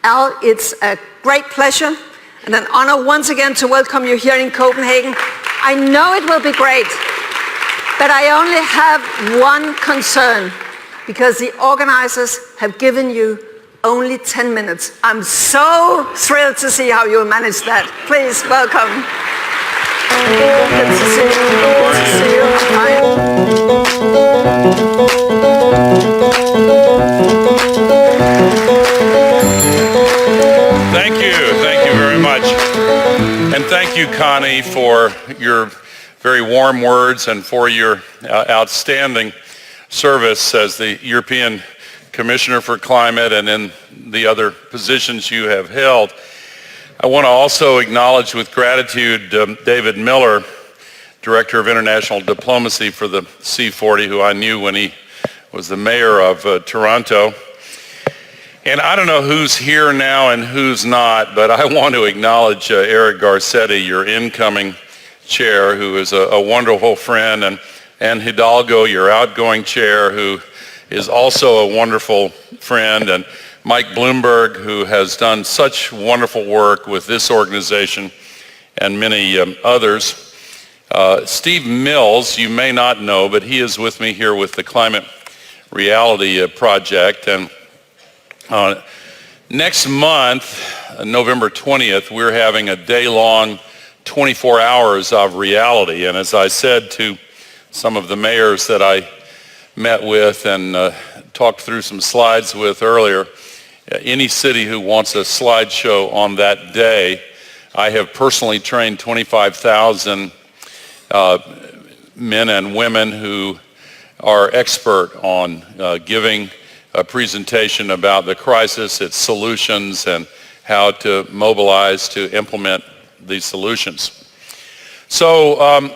Al, it's a great pleasure and an honor once again to welcome you here in Copenhagen. I know it will be great, but I only have one concern, because the organizers have given you only 10 minutes. I'm so thrilled to see how you'll manage that. Please, welcome. Good to see you. Good to see you. Thank you very much. And thank you, Connie, for your very warm words and for your outstanding service as the European Commissioner for Climate and in the other positions you have held. I want to also acknowledge with gratitude David Miller, Director of International Diplomacy for the C40, who I knew when he was the mayor of Toronto. And I don't know who's here now and who's not, but I want to acknowledge Eric Garcetti, your incoming chair, who is a wonderful friend, and Hidalgo, your outgoing chair, who is also a wonderful friend, and Mike Bloomberg, who has done such wonderful work with this organization and many others. Steve Mills, you may not know, but he is with me here with the Climate Reality Project. And next month, November 20th, we're having a day-long 24 hours of reality. And as I said to some of the mayors that I met with and talked through some slides with earlier, any city who wants a slideshow on that day, I have personally trained 25,000 men and women who are expert on giving a presentation about the crisis, its solutions, and how to mobilize to implement these solutions. So,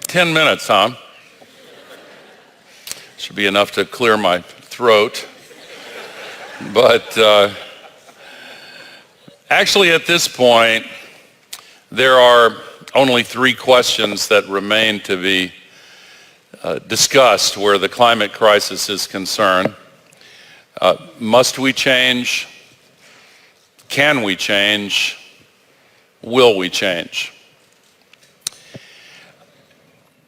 10 minutes, huh? Should be enough to clear my throat. But actually at this point, there are only 3 questions that remain to be discussed where the climate crisis is concerned. Must we change? Can we change? Will we change?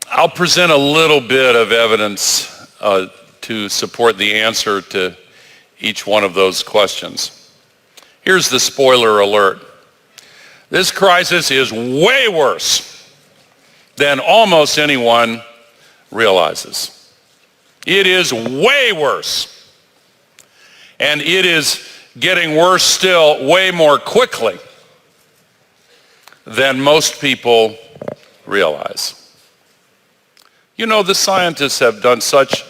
I'll present a little bit of evidence to support the answer to each one of those questions. Here's the spoiler alert. This crisis is way worse than almost anyone realizes. It is way worse. And it is getting worse still way more quickly than most people realize. You know, the scientists have done such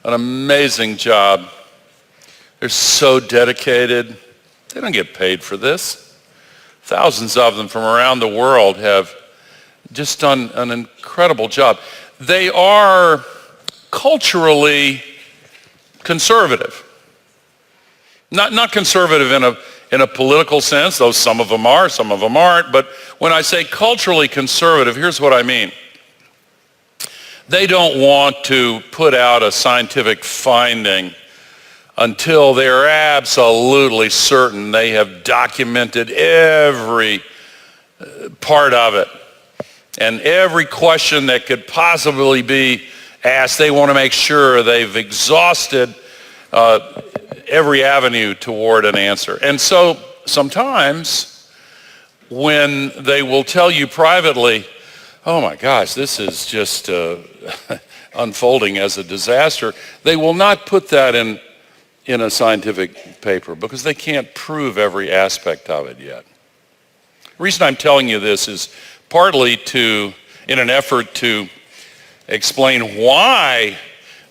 an amazing job. They're so dedicated. They don't get paid for this. Thousands of them from around the world have just done an incredible job. They are culturally conservative. Not conservative in a political sense, though some of them are, some of them aren't. But when I say culturally conservative, here's what I mean. They don't want to put out a scientific finding until they're absolutely certain they have documented every part of it. And every question that could possibly be asked, they want to make sure they've exhausted every avenue toward an answer. And so sometimes when they will tell you privately, oh my gosh, this is just unfolding as a disaster, they will not put that in a scientific paper because they can't prove every aspect of it yet. The reason I'm telling you this is partly in an effort to explain why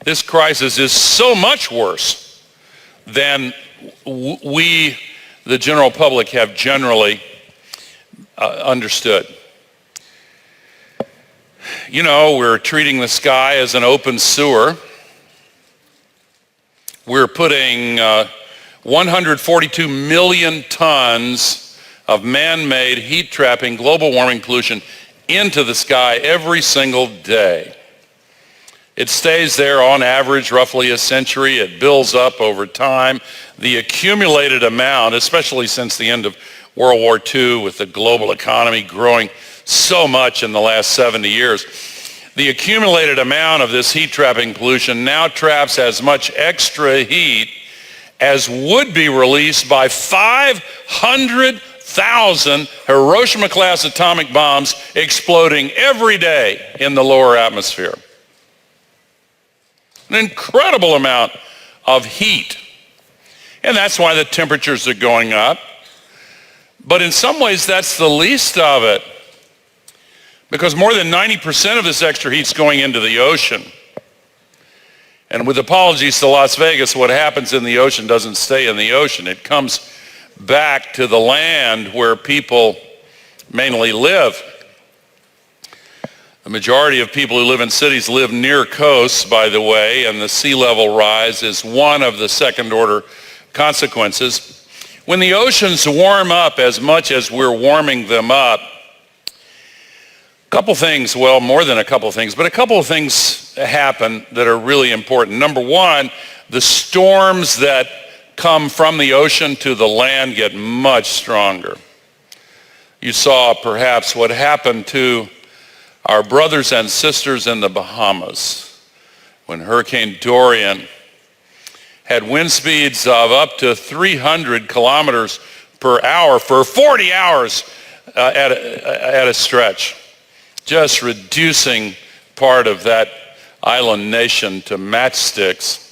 this crisis is so much worse than we, the general public, have generally understood. You know, we're treating the sky as an open sewer. We're putting 142 million tons of man-made heat-trapping global warming pollution into the sky every single day. It stays there on average roughly a century. It builds up over time. The accumulated amount, especially since the end of World War II with the global economy growing so much in the last 70 years, the accumulated amount of this heat-trapping pollution now traps as much extra heat as would be released by 500,000 Hiroshima-class atomic bombs exploding every day in the lower atmosphere. An incredible amount of heat. And that's why the temperatures are going up. But in some ways, that's the least of it, because more than 90% of this extra heat's going into the ocean. And with apologies to Las Vegas, what happens in the ocean doesn't stay in the ocean. It comes back to the land where people mainly live. The majority of people who live in cities live near coasts, by the way, and the sea level rise is one of the second-order consequences. When the oceans warm up as much as we're warming them up, a couple things, well, more than a couple things, but a couple of things happen that are really important. Number one, the storms that come from the ocean to the land get much stronger. You saw perhaps what happened to our brothers and sisters in the Bahamas when Hurricane Dorian had wind speeds of up to 300 kilometers per hour for 40 hours at a stretch, just reducing part of that island nation to matchsticks.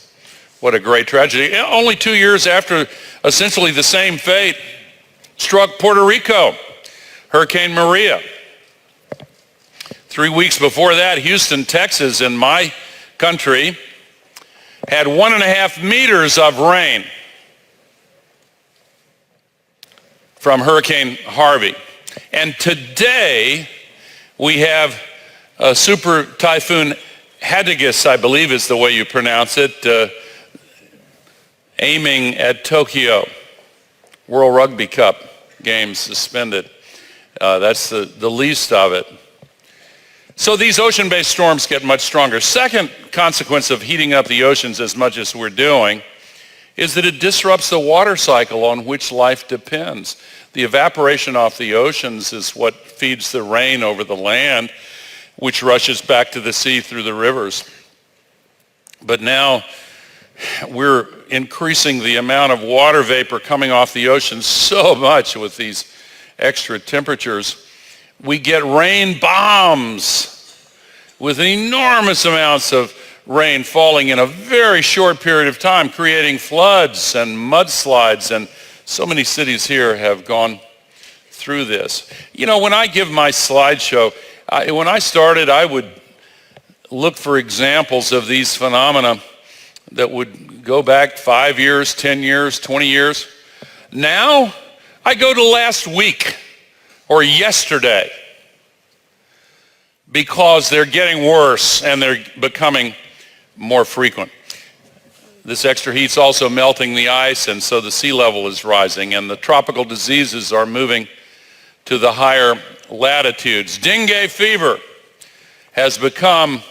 What a great tragedy. Only 2 years after essentially the same fate struck Puerto Rico, Hurricane Maria. 3 weeks before that, Houston, Texas, in my country, had 1.5 meters of rain from Hurricane Harvey. And today, we have a super typhoon Hagibis, I believe is the way you pronounce it, aiming at Tokyo. World Rugby Cup games suspended. That's the least of it. So these ocean-based storms get much stronger. Second consequence of heating up the oceans as much as we're doing is that it disrupts the water cycle on which life depends. The evaporation off the oceans is what feeds the rain over the land, which rushes back to the sea through the rivers. But now we're increasing the amount of water vapor coming off the ocean so much with these extra temperatures. We get rain bombs with enormous amounts of rain falling in a very short period of time, creating floods and mudslides, and so many cities here have gone through this. You know, when I give my slideshow, when I started, I would look for examples of these phenomena that would go back 5 years, 10 years, 20 years. Now, I go to last week or yesterday, because they're getting worse and they're becoming more frequent. This extra heat's also melting the ice, and so the sea level is rising, and the tropical diseases are moving to the higher latitudes. Dengue fever has become,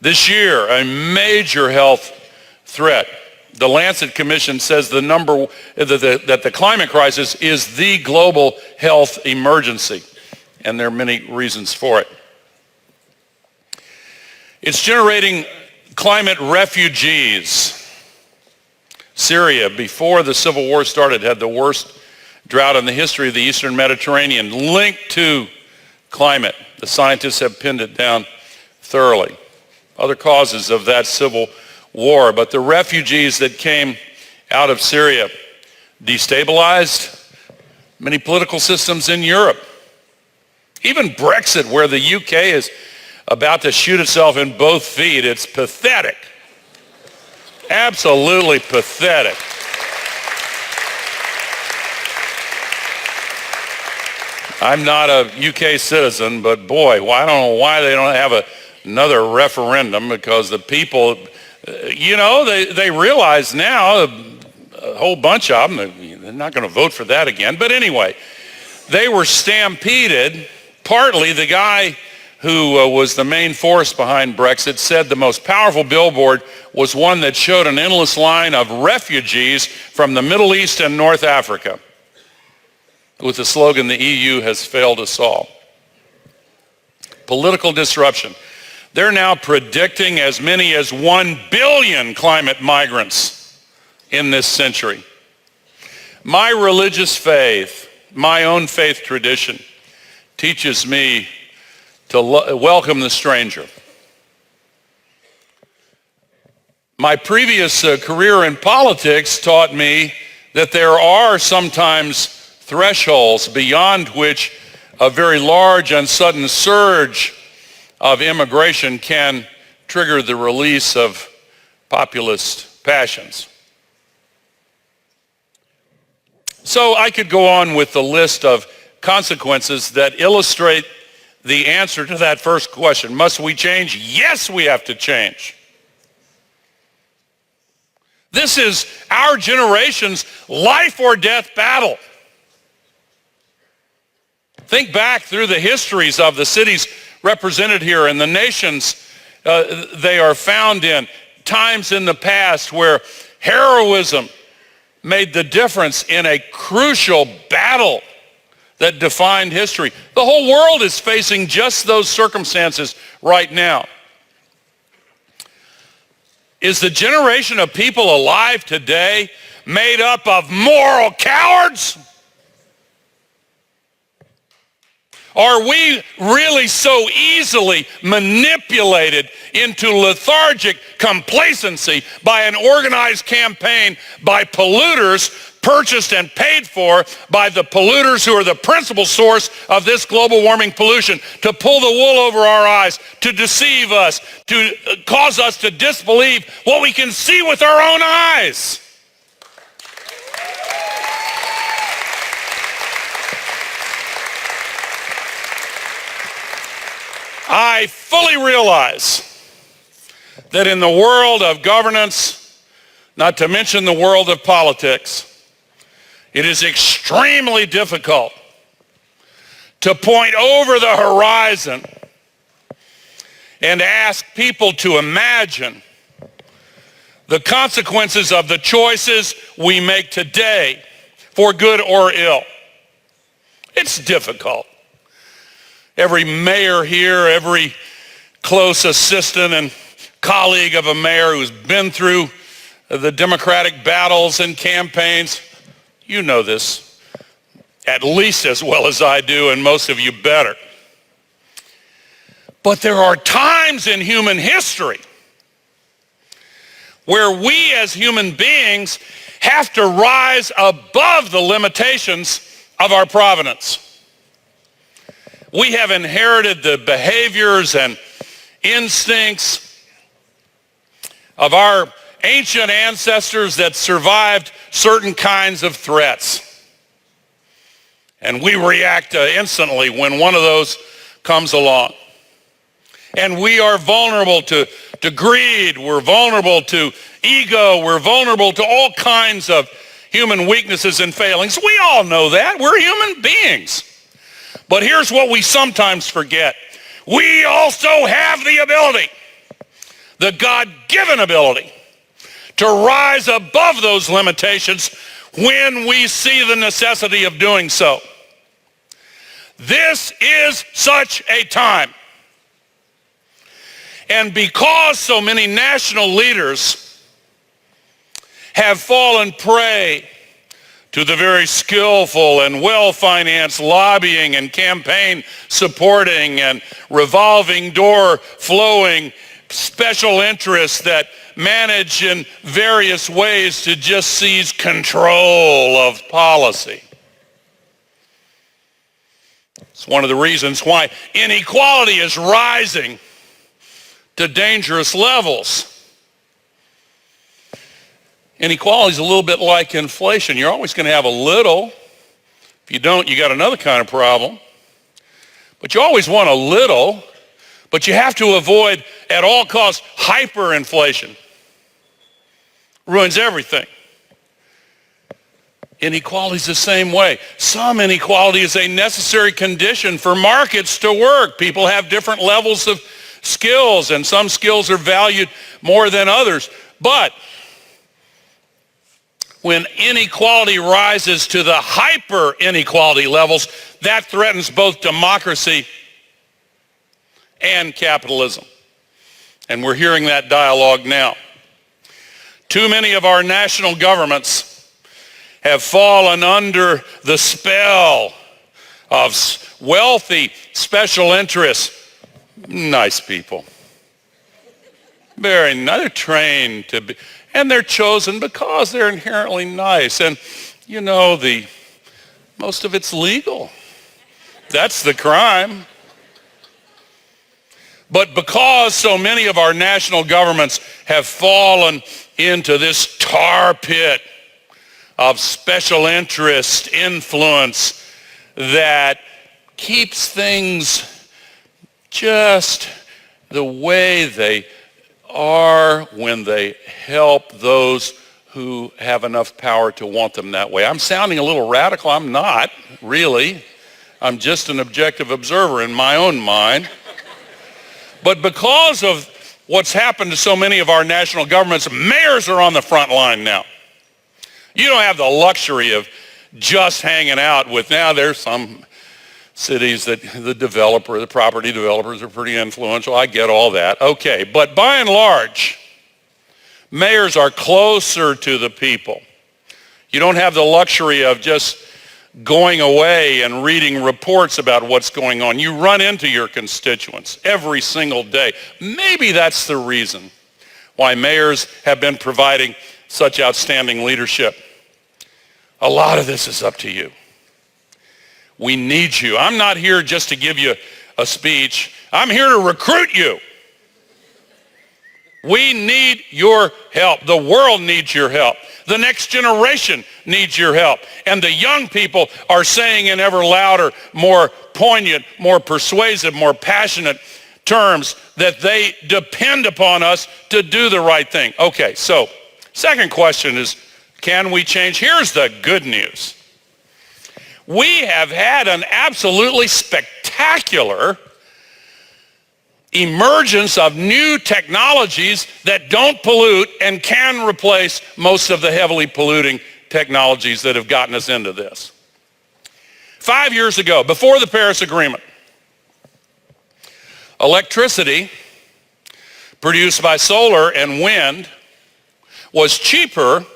this year, a major health threat. The Lancet Commission says that the climate crisis is the global health emergency, and there are many reasons for it. It's generating climate refugees. Syria, before the civil war started, had the worst drought in the history of the Eastern Mediterranean, linked to climate. The scientists have pinned it down thoroughly. Other causes of that civil war, but the refugees that came out of Syria destabilized many political systems in Europe. Even Brexit, where the UK is about to shoot itself in both feet, it's pathetic. Absolutely pathetic. I'm not a UK citizen, but boy, I don't know why they don't have another referendum, because the people, they realize now, a whole bunch of them, they're not going to vote for that again. But anyway, they were stampeded. Partly the guy who was the main force behind Brexit, said the most powerful billboard was one that showed an endless line of refugees from the Middle East and North Africa, with the slogan, "The EU has failed us all." Political disruption. They're now predicting as many as 1 billion climate migrants in this century. My religious faith, my own faith tradition, teaches me to welcome the stranger. My previous career in politics taught me that there are sometimes thresholds beyond which a very large and sudden surge of immigration can trigger the release of populist passions. So I could go on with the list of consequences that illustrate the answer to that first question. Must we change? Yes, we have to change. This is our generation's life or death battle. Think back through the histories of the cities represented here and the nations they are found in, times in the past where heroism made the difference in a crucial battle that defined history. The whole world is facing just those circumstances right now. Is the generation of people alive today made up of moral cowards? Are we really so easily manipulated into lethargic complacency by an organized campaign by polluters purchased and paid for by the polluters who are the principal source of this global warming pollution, to pull the wool over our eyes, to deceive us, to cause us to disbelieve what we can see with our own eyes? I fully realize that in the world of governance, not to mention the world of politics, it is extremely difficult to point over the horizon and ask people to imagine the consequences of the choices we make today, for good or ill. It's difficult. Every mayor here, every close assistant and colleague of a mayor who's been through the Democratic battles and campaigns, you know this at least as well as I do, and most of you better. But there are times in human history where we as human beings have to rise above the limitations of our providence. We have inherited the behaviors and instincts of our ancient ancestors that survived certain kinds of threats. And we react instantly when one of those comes along. And we are vulnerable to greed, we're vulnerable to ego, we're vulnerable to all kinds of human weaknesses and failings. We all know that. We're human beings. But here's what we sometimes forget. We also have the ability, the God-given ability, to rise above those limitations when we see the necessity of doing so. This is such a time. And because so many national leaders have fallen prey to the very skillful and well-financed lobbying and campaign supporting and revolving door flowing special interests that manage in various ways to just seize control of policy. It's one of the reasons why inequality is rising to dangerous levels. Inequality is a little bit like inflation. You're always going to have a little. If you don't, you got another kind of problem. But you always want a little, but you have to avoid at all costs hyperinflation. Ruins everything. Inequality is the same way. Some inequality is a necessary condition for markets to work. People have different levels of skills, and some skills are valued more than others. But when inequality rises to the hyper inequality levels, that threatens both democracy and capitalism. And we're hearing that dialogue now. Too many of our national governments have fallen under the spell of wealthy special interests. Nice people. Very nice. They're trained to be, and they're chosen because they're inherently nice. And you know, most of it's legal. That's the crime. But because so many of our national governments have fallen into this tar pit of special interest influence that keeps things just the way they are when they help those who have enough power to want them that way. I'm sounding a little radical. I'm not, really. I'm just an objective observer in my own mind. But because of what's happened to so many of our national governments, mayors are on the front line now. You don't have the luxury of just hanging out with, now there's some cities that the property developers are pretty influential. I get all that. Okay, but by and large, mayors are closer to the people. You don't have the luxury of just going away and reading reports about what's going on. You run into your constituents every single day. Maybe that's the reason why mayors have been providing such outstanding leadership. A lot of this is up to you. We need you. I'm not here just to give you a speech. I'm here to recruit you. We need your help. The world needs your help. The next generation needs your help. And the young people are saying in ever louder, more poignant, more persuasive, more passionate terms that they depend upon us to do the right thing. Okay, so second question is, can we change? Here's the good news. We have had an absolutely spectacular emergence of new technologies that don't pollute and can replace most of the heavily polluting technologies that have gotten us into this. 5 years ago, before the Paris Agreement, electricity produced by solar and wind was cheaper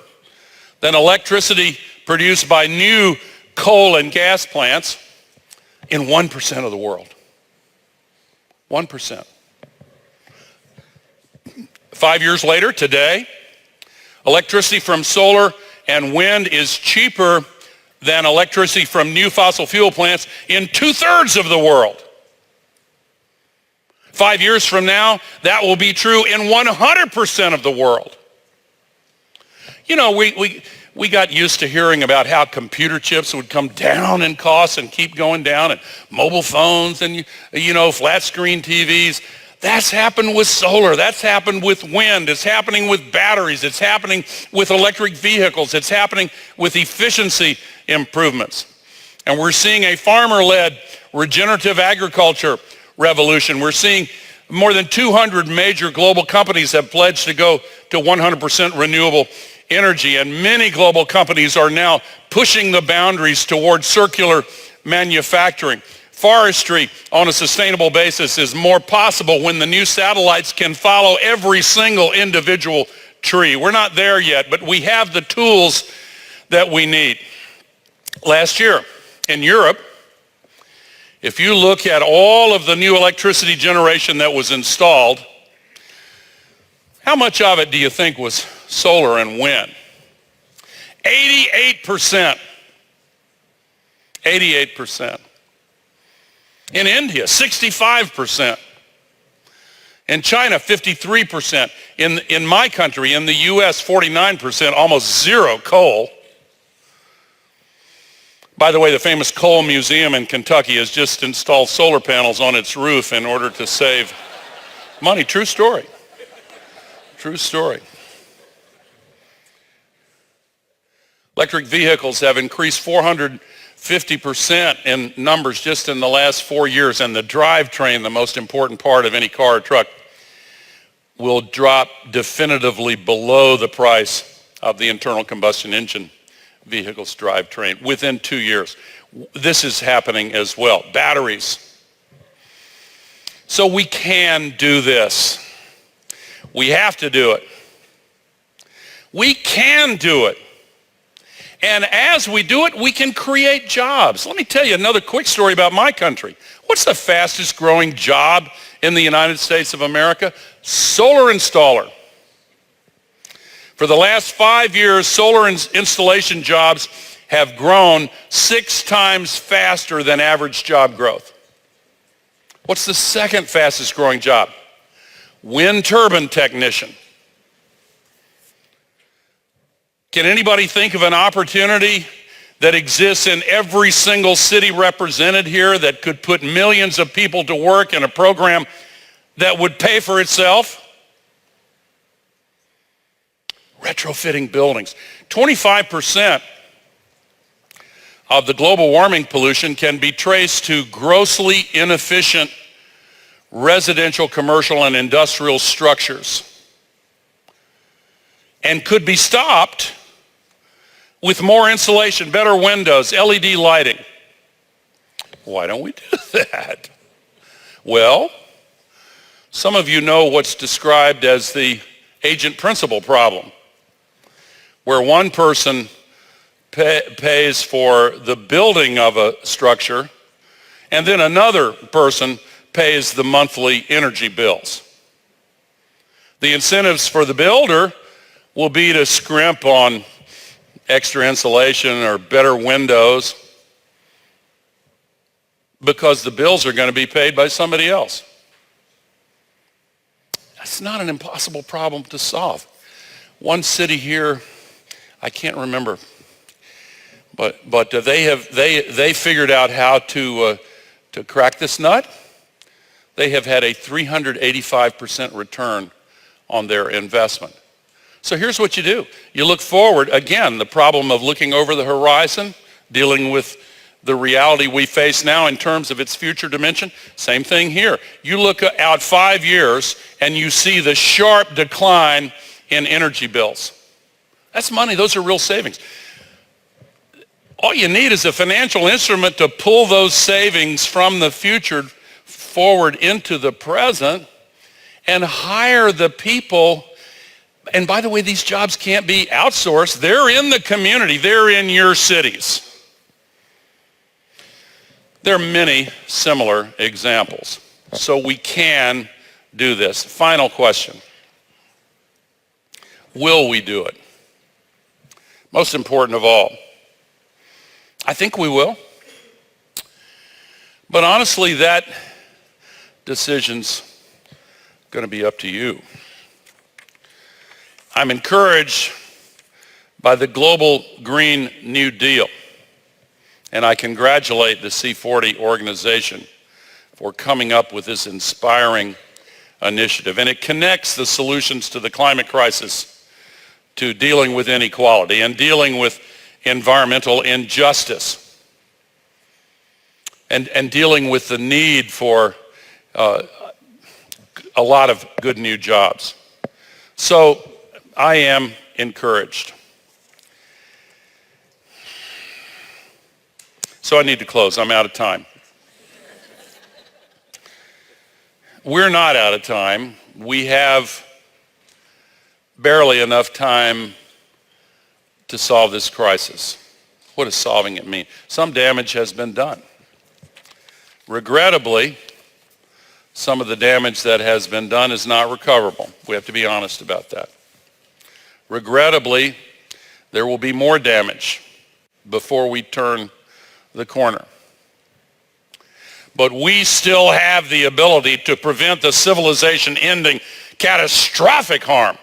than electricity produced by new coal and gas plants in 1% of the world. 1%. 5 years later, today, electricity from solar and wind is cheaper than electricity from new fossil fuel plants in 2/3 of the world. 5 years from now, that will be true in 100% of the world. You know, we got used to hearing about how computer chips would come down in cost and keep going down, and mobile phones and, flat screen TVs. That's happened with solar. That's happened with wind. It's happening with batteries. It's happening with electric vehicles. It's happening with efficiency improvements. And we're seeing a farmer-led regenerative agriculture revolution. We're seeing more than 200 major global companies have pledged to go to 100% renewable energy, and many global companies are now pushing the boundaries toward circular manufacturing. Forestry on a sustainable basis is more possible when the new satellites can follow every single individual tree. We're not there yet, but we have the tools that we need. Last year in Europe, if you look at all of the new electricity generation that was installed, how much of it do you think was solar and wind? 88%. 88%. In India, 65%. In China, 53%. In my country, in the US, 49%, almost zero coal. By the way, the famous coal museum in Kentucky has just installed solar panels on its roof in order to save money. True story. True story. Electric vehicles have increased 450% in numbers just in the last 4 years, and the drivetrain, the most important part of any car or truck, will drop definitively below the price of the internal combustion engine vehicle's drivetrain within 2 years. This is happening as well. Batteries. So we can do this. We have to do it. We can do it. And as we do it, we can create jobs. Let me tell you another quick story about my country. What's the fastest growing job in the United States of America? Solar installer. For the last 5 years, solar installation jobs have grown 6 times faster than average job growth. What's the second fastest growing job? Wind turbine technician. Can anybody think of an opportunity that exists in every single city represented here that could put millions of people to work in a program that would pay for itself? Retrofitting buildings. 25% of the global warming pollution can be traced to grossly inefficient residential, commercial, and industrial structures, and could be stopped with more insulation, better windows, LED lighting. Why don't we do that? Well, some of you know what's described as the agent principal problem, where one person pays for the building of a structure, and then another person pays the monthly energy bills. The incentives for the builder will be to scrimp on extra insulation or better windows because the bills are going to be paid by somebody else. That's not an impossible problem to solve. One city here, I can't remember, but they figured out how to crack this nut. They have had a 385% return on their investment. So here's what you do. You look forward, again, the problem of looking over the horizon, dealing with the reality we face now in terms of its future dimension. Same thing here. You look out 5 years and you see the sharp decline in energy bills. That's money. Those are real savings. All you need is a financial instrument to pull those savings from the future forward into the present and hire the people. And by the way, these jobs can't be outsourced. They're in the community. They're in your cities. There are many similar examples. So we can do this. Final question. Will we do it? Most important of all, I think we will. But honestly, that decision's going to be up to you. I'm encouraged by the global Green New Deal, and I congratulate the C40 organization for coming up with this inspiring initiative. And it connects the solutions to the climate crisis to dealing with inequality and dealing with environmental injustice and dealing with the need for a lot of good new jobs. So I am encouraged. So I need to close. I'm out of time. We're not out of time. We have barely enough time to solve this crisis. What does solving it mean? Some damage has been done. Regrettably, some of the damage that has been done is not recoverable. We have to be honest about that. Regrettably, there will be more damage before we turn the corner. But we still have the ability to prevent the civilization-ending catastrophic harm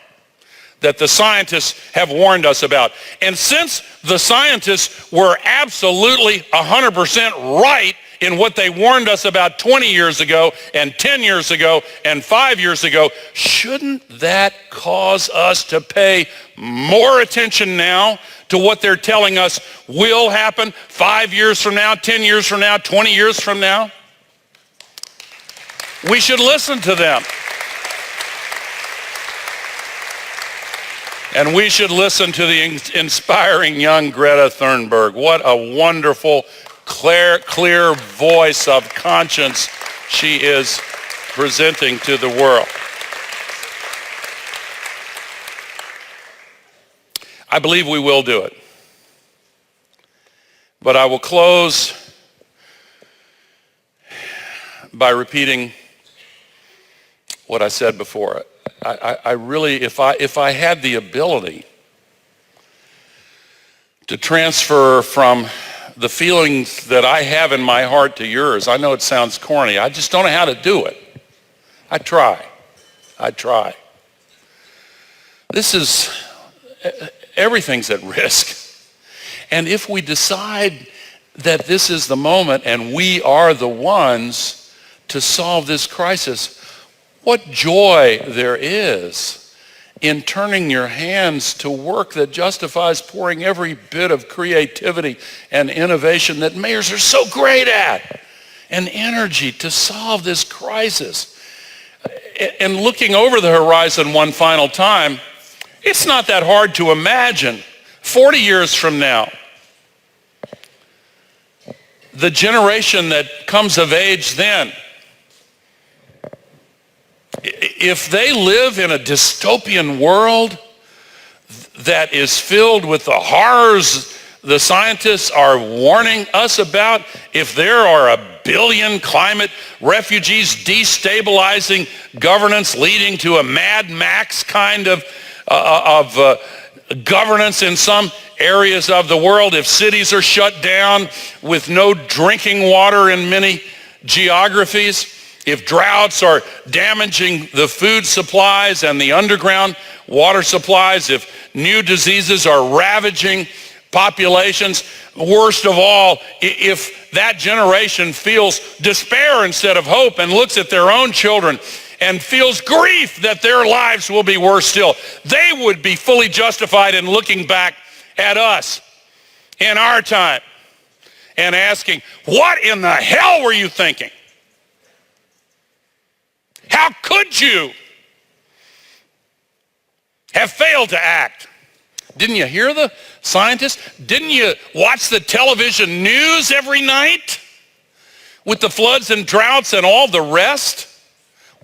that the scientists have warned us about. And since the scientists were absolutely 100% right in what they warned us about 20 years ago and 10 years ago and 5 years ago, shouldn't that cause us to pay more attention now to what they're telling us will happen 5 years from now, 10 years from now, 20 years from now? We should listen to them. And we should listen to the inspiring young Greta Thunberg. What a wonderful, clear voice of conscience she is presenting to the world. I believe we will do it. But I will close by repeating what I said before. I really, if I had the ability to transfer from the feelings that I have in my heart to yours, I know it sounds corny. I just don't know how to do it. I try. Everything's at risk. And if we decide that this is the moment and we are the ones to solve this crisis, what joy there is in turning your hands to work that justifies pouring every bit of creativity and innovation that mayors are so great at and energy to solve this crisis. And looking over the horizon one final time, it's not that hard to imagine 40 years from now, the generation that comes of age then, if they live in a dystopian world that is filled with the horrors the scientists are warning us about, if there are 1 billion climate refugees destabilizing governance, leading to a Mad Max kind of governance in some areas of the world, if cities are shut down with no drinking water in many geographies, if droughts are damaging the food supplies and the underground water supplies, if new diseases are ravaging populations, worst of all, if that generation feels despair instead of hope and looks at their own children and feels grief that their lives will be worse still, they would be fully justified in looking back at us in our time and asking, what in the hell were you thinking? How could you have failed to act? Didn't you hear the scientists? Didn't you watch the television news every night with the floods and droughts and all the rest?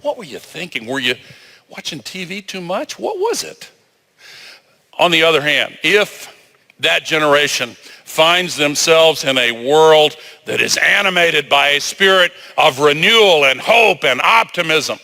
What were you thinking? Were you watching TV too much? What was it? On the other hand, if that generation finds themselves in a world that is animated by a spirit of renewal and hope and optimism,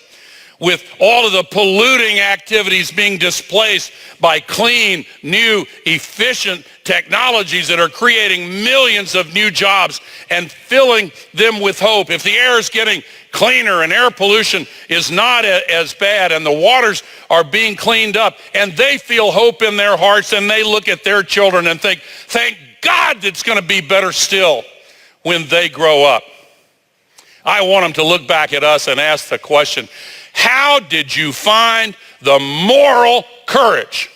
with all of the polluting activities being displaced by clean, new, efficient technologies that are creating millions of new jobs and filling them with hope, if the air is getting cleaner and air pollution is not as bad and the waters are being cleaned up and they feel hope in their hearts and they look at their children and think, thank God it's going to be better still when they grow up. I want them to look back at us and ask the question, how did you find the moral courage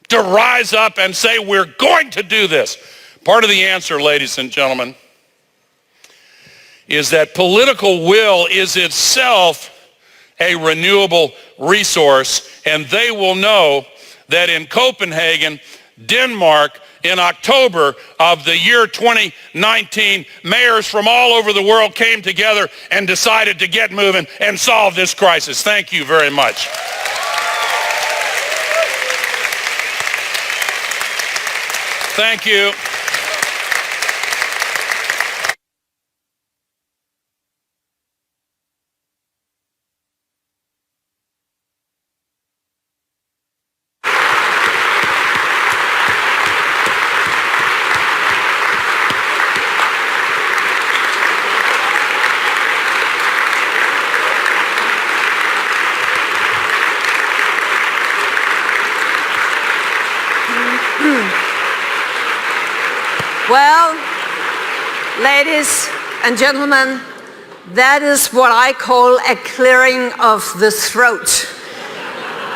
to rise up and say, we're going to do this? Part of the answer, ladies and gentlemen, is that political will is itself a renewable resource, and they will know that in Copenhagen, Denmark, in October of the year 2019, mayors from all over the world came together and decided to get moving and solve this crisis. Thank you very much. Thank you. Well, ladies and gentlemen, that is what I call a clearing of the throat.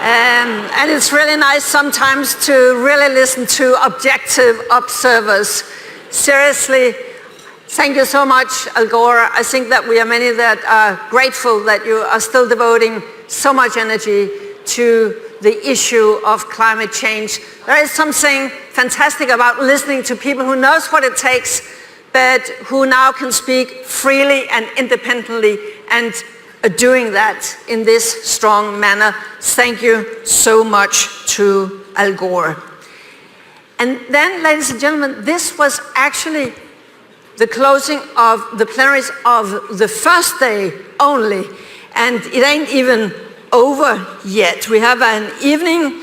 And it's really nice sometimes to really listen to objective observers. Seriously, thank you so much, Al Gore. I think that we are many that are grateful that you are still devoting so much energy to the issue of climate change. There is something fantastic about listening to people who knows what it takes, but who now can speak freely and independently and are doing that in this strong manner. Thank you so much to Al Gore. And then, ladies and gentlemen, this was actually the closing of the plenaries of the first day only, and it ain't even over yet. We have an evening